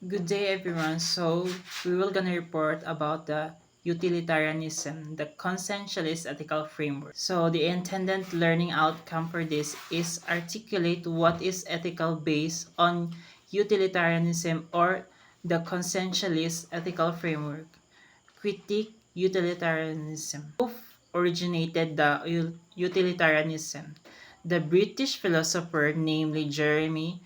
Good day, everyone. So, we will gonna report about the utilitarianism, the conscientialist ethical framework. So, the intended learning outcome for this is articulate what is ethical based on utilitarianism or the conscientialist ethical framework. Critique utilitarianism. Who originated the utilitarianism? The British philosopher, namely Jeremy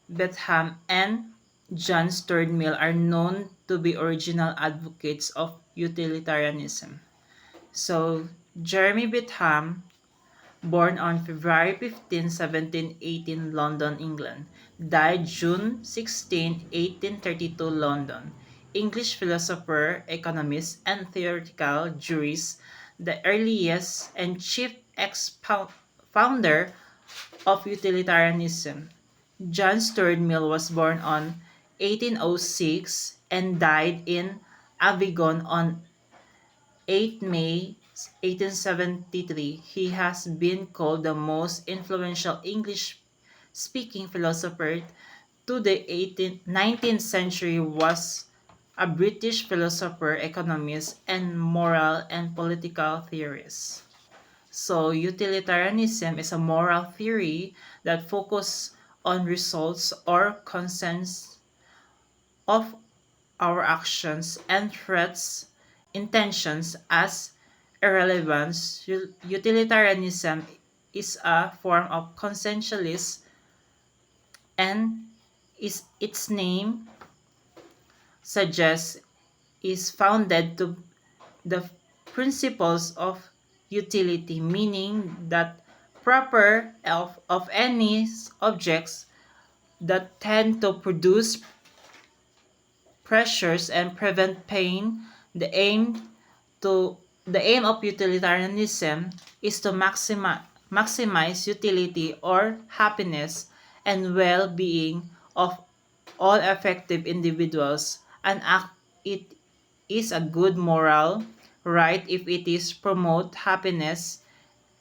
Bentham and John Stuart Mill are known to be original advocates of utilitarianism. So, Jeremy Bentham, born on February 15, 1718, London, England, died June 16, 1832, London. English philosopher, economist, and theoretical jurist, the earliest and chief founder of utilitarianism. John Stuart Mill was born on 1806 and died in Avignon on 8 May 1873. He has been called the most influential English-speaking philosopher to the 19th century. Was a British philosopher, economist, and moral and political theorist. So, utilitarianism is a moral theory that focuses on results or consequences of our actions and threats intentions as irrelevance. Utilitarianism is a form of conscientialism and is its name suggests is founded to the principles of utility, meaning that proper of any objects that tend to produce pressures and prevent pain. The aim to the aim of utilitarianism is to maximize utility or happiness and well-being of all effective individuals. An act it is a good moral right if it is promote happiness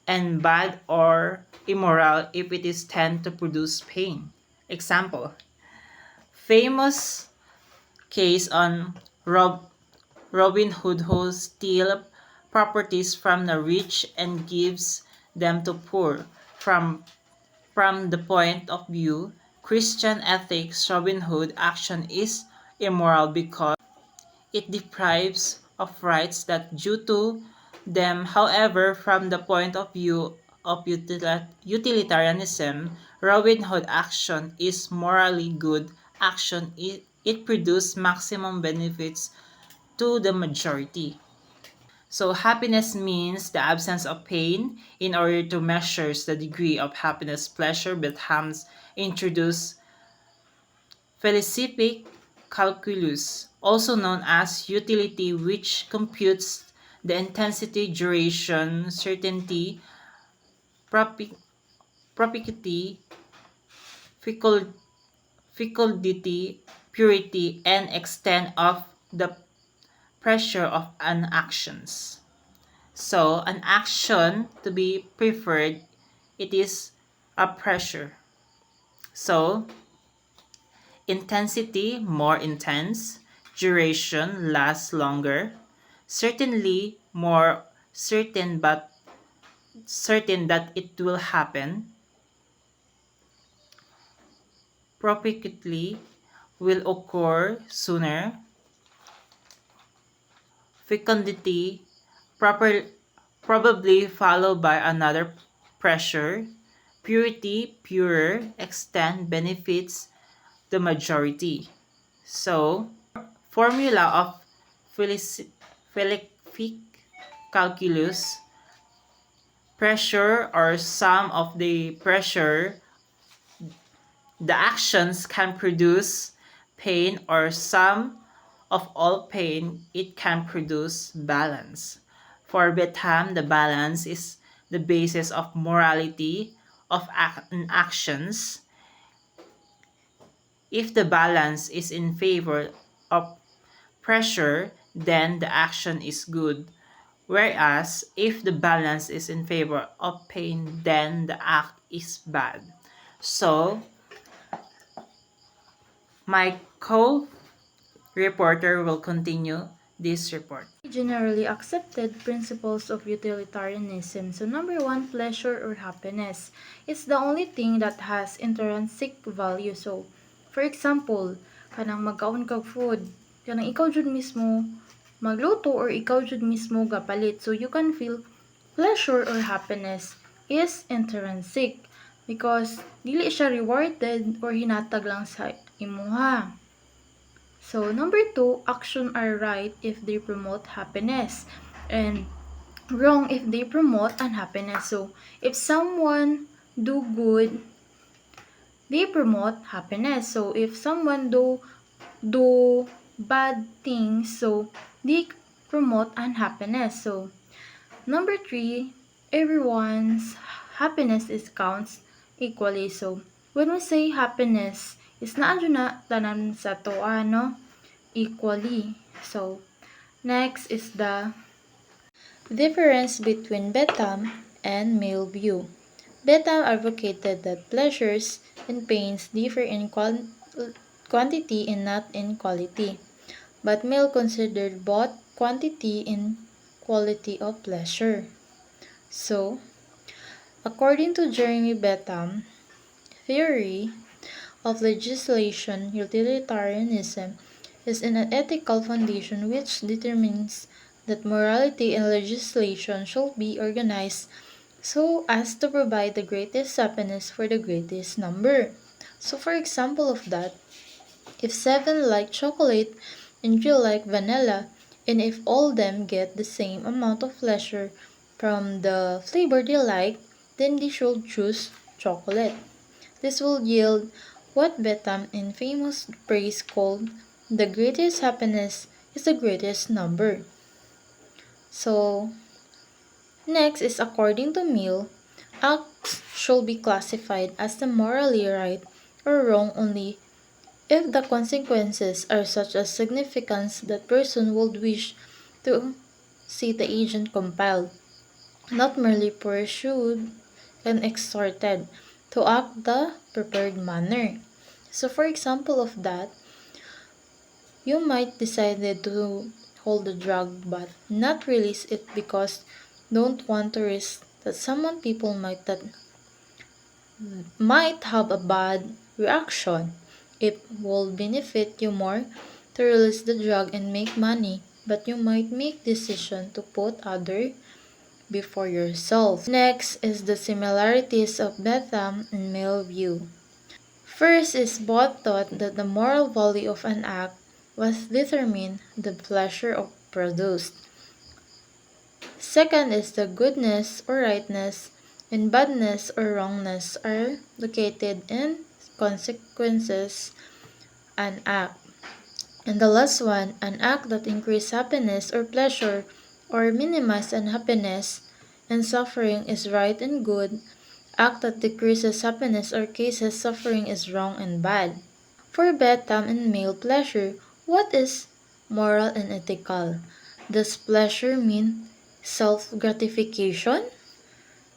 and bad or immoral if it is tend to produce pain. Example, famous case on Robin Hood who steals properties from the rich and gives them to poor. From the point of view Christian ethics, Robin Hood action is immoral because it deprives of rights that due to them. However, from the point of view of utilitarianism, Robin Hood action is morally good action. It produces maximum benefits to the majority. So happiness means the absence of pain. In order to measure the degree of happiness pleasure, Betham's introduced Felicific calculus, also known as utility, which computes the intensity, duration, certainty, propi- propinquity, fecundity, purity, and extent of the pressure of an actions. So, an action to be preferred, it is a pressure. So, intensity, more intense. Duration, lasts longer. Certainly, more certain but certain that it will happen. Propinquity, will occur sooner. Fecundity, proper, probably followed by another pressure. Purity, purer. Extent, benefits the majority. So, formula of Felicific calculus: pressure or sum of the pressure the actions can produce pain, or sum of all pain it can produce balance. For Bentham, the balance is the basis of morality of actions. If the balance is in favor of pressure, then the action is good. Whereas, if the balance is in favor of pain, then the act is bad. So, my Reporter will continue this report. Generally accepted principles of utilitarianism. So number one, pleasure or happiness. It's the only thing that has intrinsic value. So, for example, kanang magkaon kag food, kanang ikaw jud mismo magluto or ikaw jud mismo gapalit. So you can feel pleasure or happiness is intrinsic because dili siya rewarded or hinatag lang sa imuha. So, number two, action are right if they promote happiness and wrong if they promote unhappiness. So, if someone do good, they promote happiness. So, if someone do bad things, so they promote unhappiness. So, number three, everyone's happiness is counts equally. So, when we say happiness, is na tanan sa to ano equally. So, next is the difference between Bentham and Mill view. Bentham advocated that pleasures and pains differ in quantity and not in quality, but Mill considered both quantity and quality of pleasure. So, according to Jeremy Bentham, theory of legislation, utilitarianism is an ethical foundation which determines that morality and legislation should be organized so as to provide the greatest happiness for the greatest number. So, for example of that, if 7 like chocolate and 3 like vanilla, and if all them get the same amount of pleasure from the flavor they like, then they should choose chocolate. This will yield what Bentham in famous phrase called the greatest happiness is the greatest number. So, next is according to Mill, acts should be classified as the morally right or wrong only if the consequences are such a significance that person would wish to see the agent compelled, not merely pursued and exhorted to act the prepared manner. So for example of that, you might decide to hold the drug but not release it because don't want to risk that someone people might have a bad reaction. It will benefit you more to release the drug and make money, but you might make decision to put other before yourself. Next is the similarities of Bentham and Mill view. First is both thought that the moral value of an act was determined the pleasure of produced. Second is the goodness or rightness and badness or wrongness are located in consequences an act. And the last one, an act that increase happiness or pleasure or minimize unhappiness and suffering is right and good. Act that decreases happiness or causes suffering is wrong and bad. For Bentham and Mill pleasure, what is moral and ethical? Does pleasure mean self-gratification?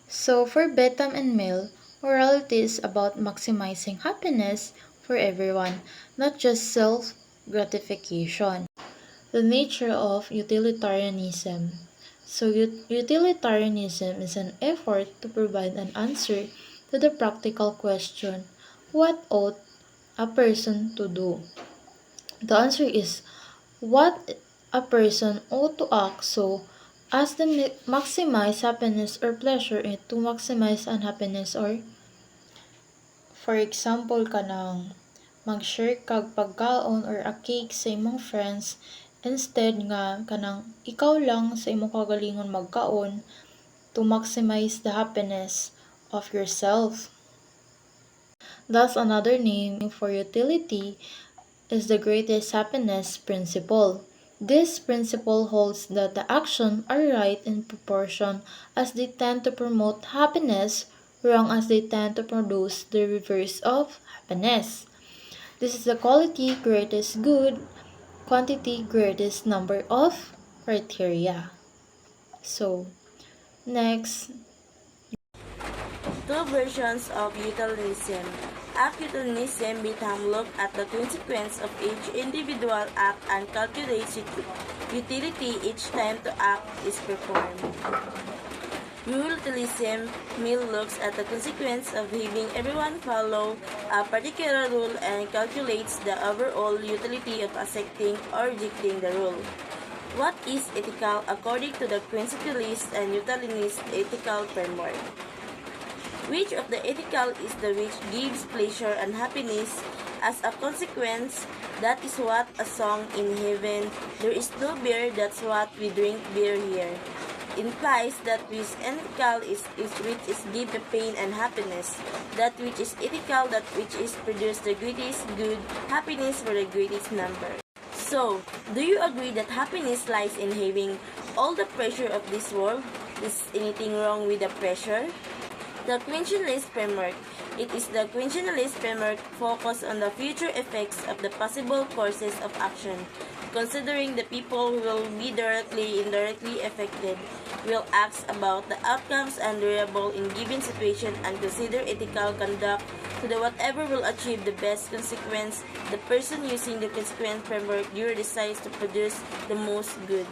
So for Bentham and Mill, morality is about maximizing happiness for everyone, not just self-gratification. The nature of utilitarianism. So utilitarianism is an effort to provide an answer to the practical question, what ought a person to do? The answer is what a person ought to act so as to maximize happiness or pleasure and to maximize unhappiness or for example kanang mag-share kag pagkaon or a cake sa imong friends instead nga kanang ikaw lang sa imong kagalingon magkaon to maximize the happiness of yourself. Thus another name for utility is the greatest happiness principle. This principle holds that the actions are right in proportion as they tend to promote happiness, wrong as they tend to produce the reverse of happiness. This is the quality greatest good, quantity greatest number of criteria. So, next. Two versions of utilitarianism. Utilitarianism become look at the consequence of each individual act and calculates utility each time to act is performed. Utilitarianism looks at the consequence of having everyone follow a particular rule and calculates the overall utility of accepting or rejecting the rule. What is ethical according to the consequentialist and utilitarianist ethical framework? Which of the ethical is the which gives pleasure and happiness as a consequence? That is what a song in heaven. There is no beer, that's what we drink beer here. Implies that which ethical is which is give the pain and happiness. That which is ethical, that which is produce the greatest good, happiness for the greatest number. So, do you agree that happiness lies in having all the pressure of this world? Is anything wrong with the pressure? The Quintialist framework. It is the Quintialist framework focused on the future effects of the possible courses of action, considering the people who will be directly indirectly affected, will ask about the outcomes and variable in given situation and consider ethical conduct to the whatever will achieve the best consequence. The person using the consequence framework decides to produce the most good.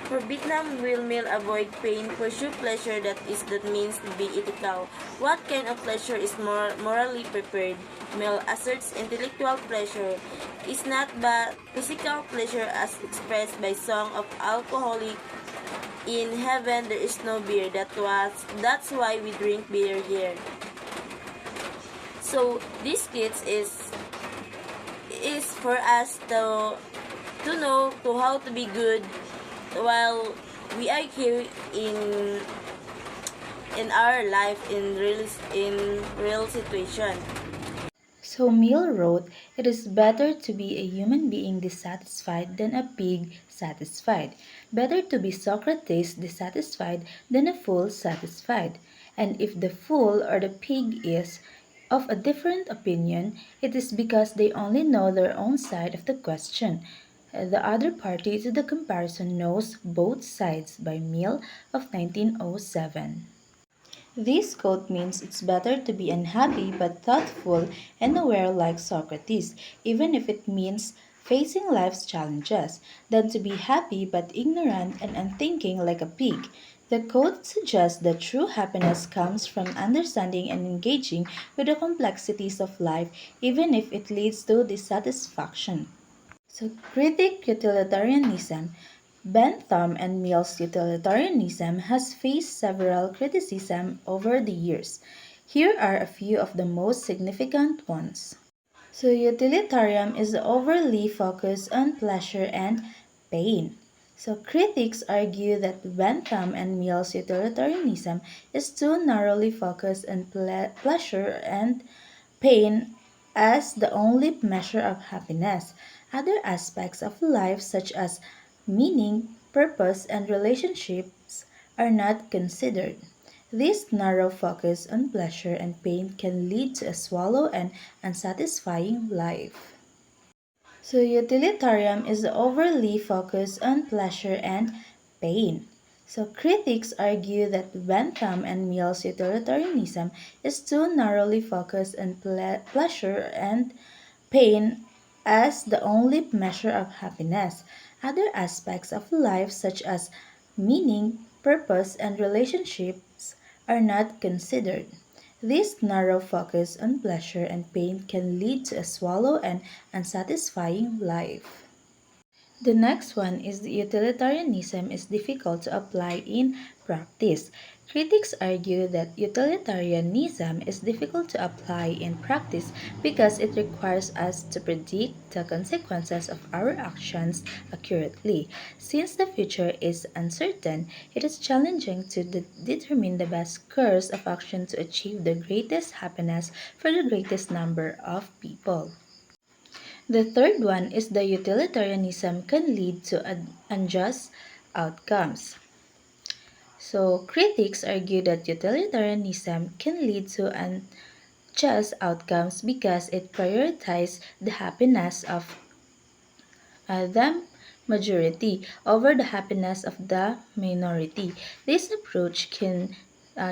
For Vietnam, will Mill avoid pain, pursue pleasure that means to be ethical? What kind of pleasure is morally prepared? Mill asserts intellectual pleasure is not but physical pleasure as expressed by song of alcoholic. In heaven there is no beer. That's why we drink beer here. So this kids is for us to know to how to be good while we are here in our life in real situation. So Mill wrote, "It is better to be a human being dissatisfied than a pig satisfied. Better to be Socrates dissatisfied than a fool satisfied. And if the fool or the pig is of a different opinion, it is because they only know their own side of the question. The other party to the comparison knows both sides." By Mill of 1907. This quote means it's better to be unhappy but thoughtful and aware like Socrates, even if it means facing life's challenges, than to be happy but ignorant and unthinking like a pig. The quote suggests that true happiness comes from understanding and engaging with the complexities of life, even if it leads to dissatisfaction. So, critic utilitarianism. Bentham and Mill's utilitarianism has faced several criticisms over the years. Here are a few of the most significant ones. So, utilitarian is overly focused on pleasure and pain. So, critics argue that Bentham and Mill's utilitarianism is too narrowly focused on pleasure and pain as the only measure of happiness. Other aspects of life, such as meaning, purpose, and relationships, are not considered. This narrow focus on pleasure and pain can lead to a shallow and unsatisfying life. So, utilitarian is overly focused on pleasure and pain. So, critics argue that Bentham and Mill's utilitarianism is too narrowly focused on pleasure and pain as the only measure of happiness. Other aspects of life, such as meaning, purpose, and relationships, are not considered. This narrow focus on pleasure and pain can lead to a shallow and unsatisfying life. The next one is the utilitarianism is difficult to apply in practice. Critics argue that utilitarianism is difficult to apply in practice because it requires us to predict the consequences of our actions accurately. Since the future is uncertain, it is challenging to determine the best course of action to achieve the greatest happiness for the greatest number of people. The third one is the utilitarianism can lead to unjust outcomes. So, critics argue that utilitarianism can lead to unjust outcomes because it prioritizes the happiness of the majority over the happiness of the minority. This approach can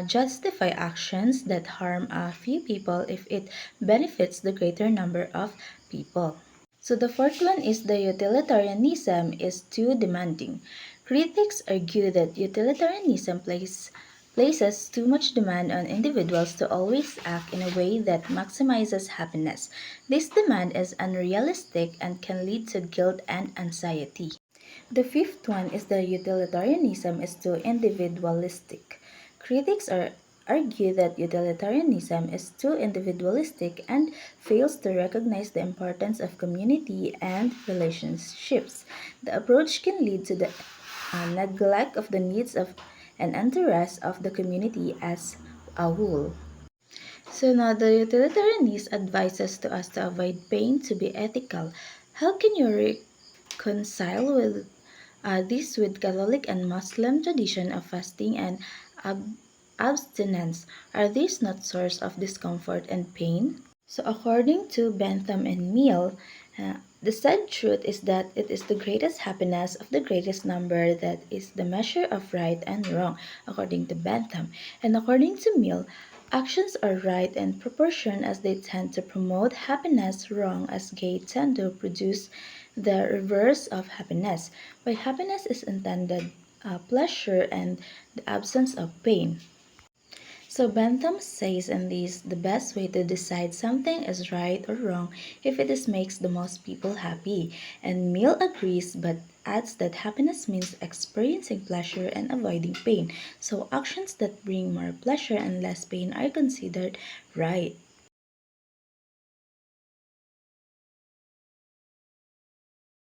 justify actions that harm a few people if it benefits the greater number of people. So the fourth one is the utilitarianism is too demanding. Critics argue that utilitarianism places too much demand on individuals to always act in a way that maximizes happiness. This demand is unrealistic and can lead to guilt and anxiety. The fifth one is the utilitarianism is too individualistic. Argue that utilitarianism is too individualistic and fails to recognize the importance of community and relationships. The approach can lead to the neglect of the needs of and interests of the community as a whole. So now the utilitarianist advises to us to avoid pain to be ethical. How can you reconcile with this with Catholic and Muslim tradition of fasting and ab- abstinence? Are these not source of discomfort and pain? So according to Bentham and Mill, the sad truth is that it is the greatest happiness of the greatest number that is the measure of right and wrong, according to Bentham. And according to Mill, actions are right in proportion as they tend to promote happiness, wrong as they tend to produce the reverse of happiness. By happiness is intended pleasure and the absence of pain. So Bentham says in this the best way to decide something is right or wrong if it is makes the most people happy. And Mill agrees but adds that happiness means experiencing pleasure and avoiding pain. So actions that bring more pleasure and less pain are considered right.